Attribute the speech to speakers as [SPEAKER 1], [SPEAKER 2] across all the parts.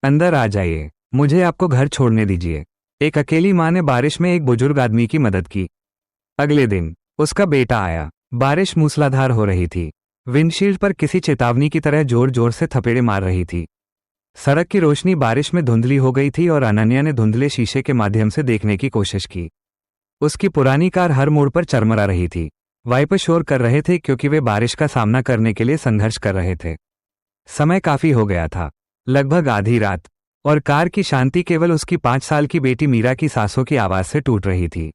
[SPEAKER 1] अंदर आ जाइए, मुझे आपको घर छोड़ने दीजिए। एक अकेली माँ ने बारिश में एक बुजुर्ग आदमी की मदद की। अगले दिन उसका बेटा आया। बारिश मूसलाधार हो रही थी। विंडशील्ड पर किसी चेतावनी की तरह जोर जोर से थपेड़े मार रही थी। सड़क की रोशनी बारिश में धुंधली हो गई थी और अनन्या ने धुंधले शीशे के माध्यम से देखने की कोशिश की। उसकी पुरानी कार हर मोड़ पर चरमरा रही थी। वाइपर शोर कर रहे थे क्योंकि वे बारिश का सामना करने के लिए संघर्ष कर रहे थे। समय काफी हो गया था, लगभग आधी रात, और कार की शांति केवल उसकी 5 साल की बेटी मीरा की सांसों की आवाज से टूट रही थी,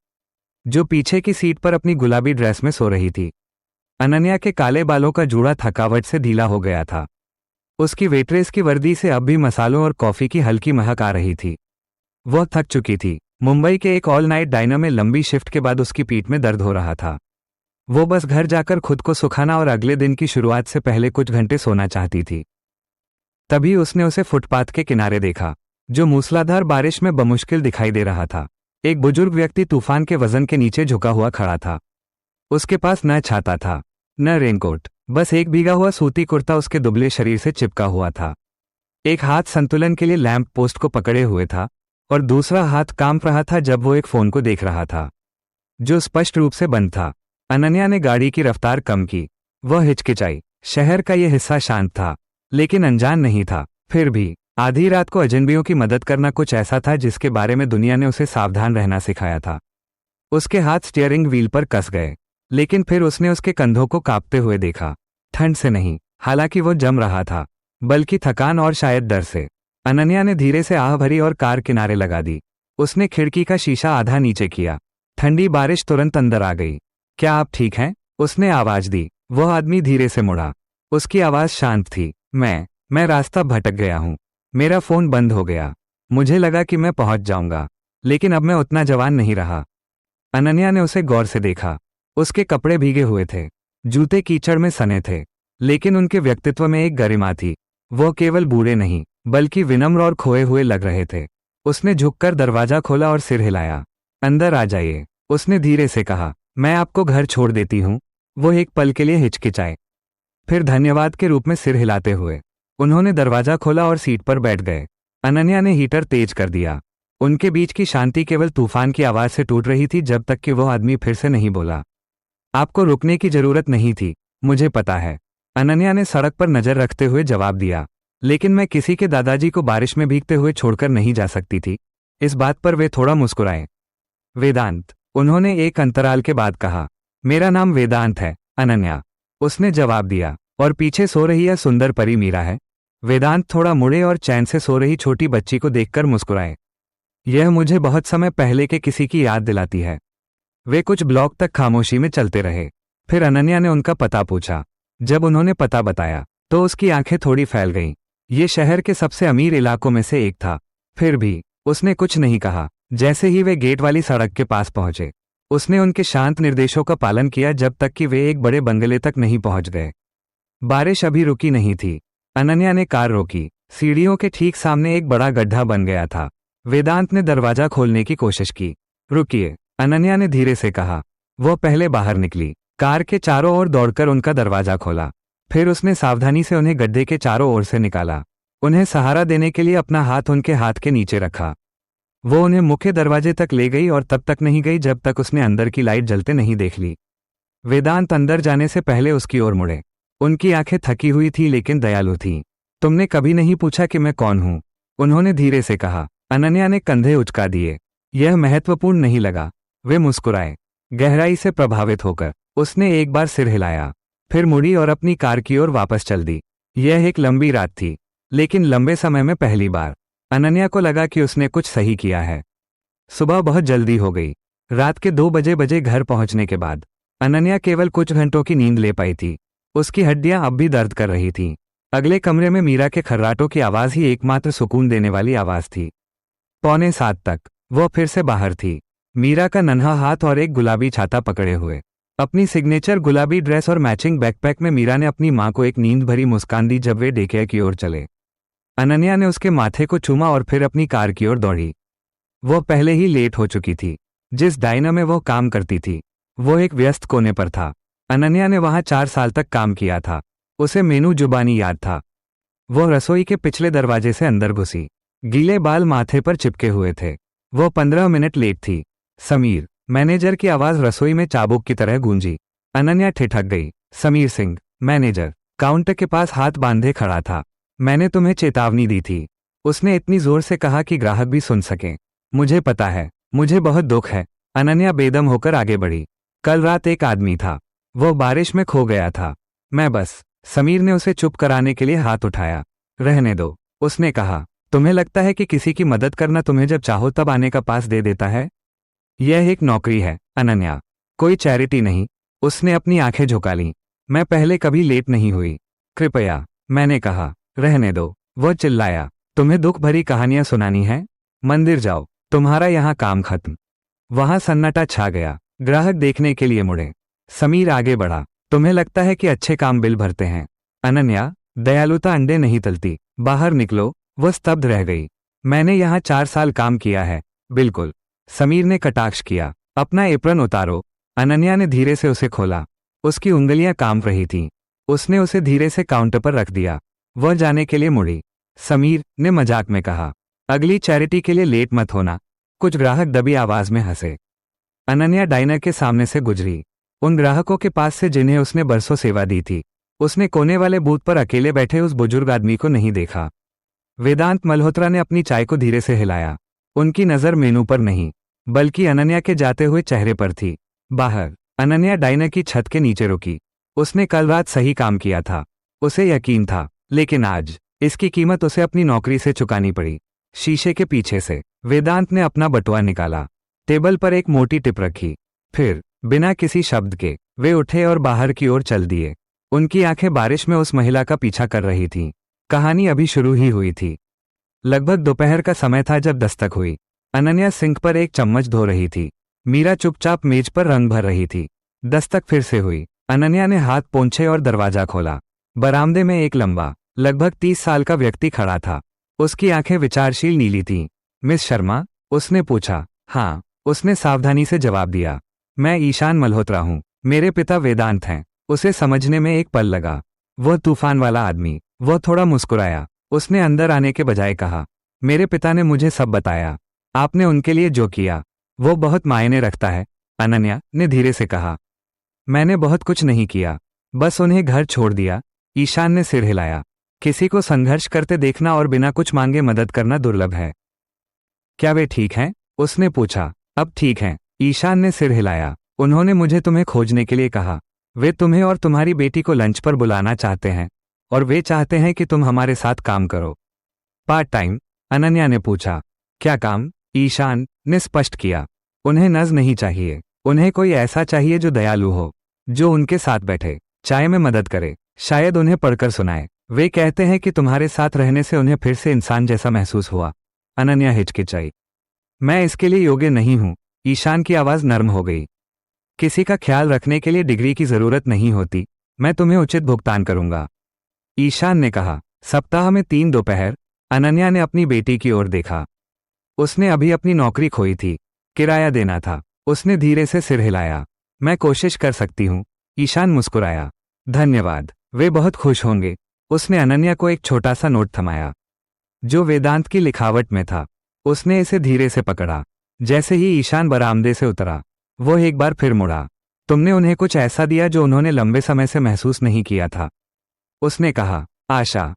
[SPEAKER 1] जो पीछे की सीट पर अपनी गुलाबी ड्रेस में सो रही थी। अनन्या के काले बालों का जूड़ा थकावट से ढीला हो गया था। उसकी वेट्रेस की वर्दी से अब भी मसालों और कॉफी की हल्की महक आ रही थी। वह थक चुकी थी। मुंबई के एक ऑल नाइट डाइनर में लंबी शिफ्ट के बाद उसकी पीठ में दर्द हो रहा था। वो बस घर जाकर खुद को सुखाना और अगले दिन की शुरुआत से पहले कुछ घंटे सोना चाहती थी। तभी उसने उसे फुटपाथ के किनारे देखा, जो मूसलाधार बारिश में बमुश्किल दिखाई दे रहा था। एक बुजुर्ग व्यक्ति तूफान के वजन के नीचे झुका हुआ खड़ा था। उसके पास न छाता था, न रेनकोट, बस एक भीगा हुआ सूती कुर्ता उसके दुबले शरीर से चिपका हुआ था। एक हाथ संतुलन के लिए लैंप पोस्ट को पकड़े हुए था और दूसरा हाथ कांप रहा था जब वो एक फोन को देख रहा था, जो स्पष्ट रूप से बंद था। अनन्या ने गाड़ी की रफ्तार कम की। वह हिचकिचाई। शहर का यह हिस्सा शांत था, लेकिन अनजान नहीं था। फिर भी आधी रात को अजनबियों की मदद करना कुछ ऐसा था जिसके बारे में दुनिया ने उसे सावधान रहना सिखाया था। उसके हाथ स्टीयरिंग व्हील पर कस गए, लेकिन फिर उसने उसके कंधों को कांपते हुए देखा। ठंड से नहीं, हालांकि वो जम रहा था, बल्कि थकान और शायद डर से। अनन्या ने धीरे से आह भरी और कार किनारे लगा दी। उसने खिड़की का शीशा आधा नीचे किया। ठंडी बारिश तुरंत अंदर आ गई। क्या आप ठीक हैं? उसने आवाज दी। वह आदमी धीरे से मुड़ा। उसकी आवाज शांत थी। मैं रास्ता भटक गया हूं। मेरा फोन बंद हो गया। मुझे लगा कि मैं पहुंच जाऊंगा, लेकिन अब मैं उतना जवान नहीं रहा। अनन्या ने उसे गौर से देखा। उसके कपड़े भीगे हुए थे, जूते कीचड़ में सने थे, लेकिन उनके व्यक्तित्व में एक गरिमा थी। वह केवल बूढ़े नहीं, बल्कि विनम्र और खोए हुए लग रहे थे। उसने झुककर दरवाजा खोला और सिर हिलाया। अंदर आ जाइए, उसने धीरे से कहा। मैं आपको घर छोड़ देती हूँ। वो एक पल के लिए हिचकिचाए, फिर धन्यवाद के रूप में सिर हिलाते हुए उन्होंने दरवाजा खोला और सीट पर बैठ गए। अनन्या ने हीटर तेज कर दिया। उनके बीच की शांति केवल तूफान की आवाज से टूट रही थी जब तक कि वह आदमी फिर से नहीं बोला। आपको रुकने की जरूरत नहीं थी, मुझे पता है। अनन्या ने सड़क पर नजर रखते हुए जवाब दिया। लेकिन मैं किसी के दादाजी को बारिश में भीगते हुए छोड़कर नहीं जा सकती थी। इस बात पर वे थोड़ा मुस्कुराए। वेदांत, उन्होंने एक अंतराल के बाद कहा। मेरा नाम वेदांत है, अनन्या, उसने जवाब दिया। और पीछे सो रही यह सुंदर परी मीरा है? वेदांत थोड़ा मुड़े और चैन से सो रही छोटी बच्ची को देखकर मुस्कुराए। यह मुझे बहुत समय पहले के किसी की याद दिलाती है। वे कुछ ब्लॉक तक खामोशी में चलते रहे। फिर अनन्या ने उनका पता पूछा। जब उन्होंने पता बताया तो उसकी आंखें थोड़ी फैल गईं। ये शहर के सबसे अमीर इलाकों में से एक था। फिर भी उसने कुछ नहीं कहा। जैसे ही वे गेट वाली सड़क के पास पहुंचे, उसने उनके शांत निर्देशों का पालन किया जब तक कि वे एक बड़े बंगले तक नहीं पहुंच गए। बारिश अभी रुकी नहीं थी। अनन्या ने कार रोकी। सीढ़ियों के ठीक सामने एक बड़ा गड्ढा बन गया था। वेदांत ने दरवाजा खोलने की कोशिश की। रुकिए, अनन्या ने धीरे से कहा। वो पहले बाहर निकली, कार के चारों ओर दौड़कर उनका दरवाजा खोला। फिर उसने सावधानी से उन्हें गड्ढे के चारों ओर से निकाला। उन्हें सहारा देने के लिए अपना हाथ उनके हाथ के नीचे रखा। वो उन्हें मुख्य दरवाजे तक ले गई और तब तक नहीं गई जब तक उसने अंदर की लाइट जलते नहीं देख ली। वेदांत अंदर जाने से पहले उसकी ओर मुड़े। उनकी आंखें थकी हुई थी लेकिन दयालु थीं। तुमने कभी नहीं पूछा कि मैं कौन हूं? उन्होंने धीरे से कहा। अनन्या ने कंधे उचका दिए। यह महत्वपूर्ण नहीं लगा। वे मुस्कुराए, गहराई से प्रभावित होकर। उसने एक बार सिर हिलाया, फिर मुड़ी और अपनी कार की ओर वापस चल दी। यह एक लंबी रात थी, लेकिन लंबे समय में पहली बार अनन्या को लगा कि उसने कुछ सही किया है। सुबह बहुत जल्दी हो गई। रात के 2 बजे घर पहुंचने के बाद अनन्या केवल कुछ घंटों की नींद ले पाई थी। उसकी हड्डियां अब भी दर्द कर रही थीं। अगले कमरे में मीरा के खर्राटों की आवाज ही एकमात्र सुकून देने वाली आवाज थी। 6:45 तक वह फिर से बाहर थी, मीरा का नन्हा हाथ और एक गुलाबी छाता पकड़े हुए। अपनी सिग्नेचर गुलाबी ड्रेस और मैचिंग बैकपैक में मीरा ने अपनी मां को एक नींद भरी मुस्कान दी जब वे डेकेयर की ओर चले। अनन्या ने उसके माथे को चूमा और फिर अपनी कार की ओर दौड़ी। वह पहले ही लेट हो चुकी थी। जिस डाइनर में वह काम करती थी, वो एक व्यस्त कोने पर था। अनन्या ने वहां 4 साल तक काम किया था। उसे मेनू जुबानी याद था। वो रसोई के पिछले दरवाजे से अंदर घुसी। गीले बाल माथे पर चिपके हुए थे। वो 15 मिनट लेट थी। समीर, मैनेजर की आवाज रसोई में चाबुक की तरह गूंजी। अनन्या ठिठक गई। समीर सिंह, मैनेजर, काउंटर के पास हाथ बांधे खड़ा था। मैंने तुम्हें चेतावनी दी थी। उसने इतनी जोर से कहा कि ग्राहक भी सुन सके। मुझे पता है, मुझे बहुत दुख है। अनन्या बेदम होकर आगे बढ़ी। कल रात एक आदमी था। वो बारिश में खो गया था। मैं बस। समीर ने उसे चुप कराने के लिए हाथ उठाया। रहने दो, उसने कहा। तुम्हें लगता है कि किसी की मदद करना तुम्हें जब चाहो तब आने का पास दे देता है? यह एक नौकरी है अनन्या, कोई चैरिटी नहीं। उसने अपनी आंखें झुका लीं। मैं पहले कभी लेट नहीं हुई। कृपया, मैंने कहा। रहने दो, वो चिल्लाया। तुम्हें दुख भरी कहानियां सुनानी है? मंदिर जाओ, तुम्हारा यहां काम खत्म। वहां सन्नाटा छा गया। ग्राहक देखने के लिए मुड़े। समीर आगे बढ़ा। तुम्हें लगता है कि अच्छे काम बिल भरते हैं? अनन्या, दयालुता अंडे नहीं तलती। बाहर निकलो। वो स्तब्ध रह गई। मैंने यहां 4 साल काम किया है। बिल्कुल। समीर ने कटाक्ष किया। अपना एप्रन उतारो। अनन्या ने धीरे से उसे खोला। उसकी उंगलियां कांप रही थीं। उसने उसे धीरे से काउंटर पर रख दिया। वह जाने के लिए मुड़ी। समीर ने मजाक में कहा, अगली चैरिटी के लिए लेट मत होना। कुछ ग्राहक दबी आवाज में हंसे। अनन्या डाइनर के सामने से गुजरी। उन ग्राहकों के पास से जिन्हें उसने बरसों सेवा दी थी। उसने कोने वाले बूथ पर अकेले बैठे उस बुजुर्ग आदमी को नहीं देखा। वेदांत मल्होत्रा ने अपनी चाय को धीरे से हिलाया। उनकी नजर मेनू पर नहीं, बल्कि अनन्या के जाते हुए चेहरे पर थी। बाहर, अनन्या डाइनर की छत के नीचे रुकी। उसने कल रात सही काम किया था। उसे यकीन था, लेकिन आज इसकी कीमत उसे अपनी नौकरी से चुकानी पड़ी। शीशे के पीछे से वेदांत ने अपना बटुआ निकाला। टेबल पर एक मोटी टिप रखी। फिर, बिना किसी शब्द के, वे उठे और बाहर की ओर चल दिए। उनकी आंखें बारिश में उस महिला का पीछा कर रही थीं। कहानी अभी शुरू ही हुई थी। लगभग दोपहर का समय था जब दस्तक हुई। अनन्या सिंक पर एक चम्मच धो रही थी। मीरा चुपचाप मेज पर रंग भर रही थी। दस्तक फिर से हुई। अनन्या ने हाथ पोंछे और दरवाजा खोला। बरामदे में एक लंबा, लगभग 30 साल का व्यक्ति खड़ा था। उसकी आंखें विचारशील नीली थीं। मिस शर्मा? उसने पूछा। हाँ, उसने सावधानी से जवाब दिया। मैं ईशान मल्होत्रा हूँ। मेरे पिता वेदांत हैं। उसे समझने में एक पल लगा। वह तूफान वाला आदमी। वह थोड़ा मुस्कुराया। उसने अंदर आने के बजाय कहा, मेरे पिता ने मुझे सब बताया। आपने उनके लिए जो किया, वो बहुत मायने रखता है। अनन्या ने धीरे से कहा, मैंने बहुत कुछ नहीं किया, बस उन्हें घर छोड़ दिया। ईशान ने सिर हिलाया। किसी को संघर्ष करते देखना और बिना कुछ मांगे मदद करना दुर्लभ है। क्या वे ठीक हैं? उसने पूछा। अब ठीक हैं। ईशान ने सिर हिलाया। उन्होंने मुझे तुम्हें खोजने के लिए कहा। वे तुम्हें और तुम्हारी बेटी को लंच पर बुलाना चाहते हैं, और वे चाहते हैं कि तुम हमारे साथ काम करो। Part time? अनन्या ने पूछा। क्या काम? ईशान ने स्पष्ट किया। उन्हें नज नहीं चाहिए। उन्हें कोई ऐसा चाहिए जो दयालु हो, जो उनके साथ बैठे, चाय में मदद करे, शायद उन्हें पढ़कर सुनाए। वे कहते हैं कि तुम्हारे साथ रहने से उन्हें फिर से इंसान जैसा महसूस हुआ। अनन्या हिचकिचाई। मैं इसके लिए योग्य नहीं हूं। ईशान की आवाज नर्म हो गई। किसी का ख्याल रखने के लिए डिग्री की जरूरत नहीं होती। मैं तुम्हें उचित भुगतान करूंगा, ईशान ने कहा। सप्ताह में 3 दोपहर। अनन्या ने अपनी बेटी की ओर देखा। उसने अभी अपनी नौकरी खोई थी। किराया देना था। उसने धीरे से सिर हिलाया। मैं कोशिश कर सकती हूँ। ईशान मुस्कुराया। धन्यवाद, वे बहुत खुश होंगे। उसने अनन्या को एक छोटा सा नोट थमाया, जो वेदांत की लिखावट में था। उसने इसे धीरे से पकड़ा। जैसे ही ईशान बरामदे से उतरा, वो एक बार फिर मुड़ा। तुमने उन्हें कुछ ऐसा दिया जो उन्होंने लंबे समय से महसूस नहीं किया था। उसने कहा, आशा।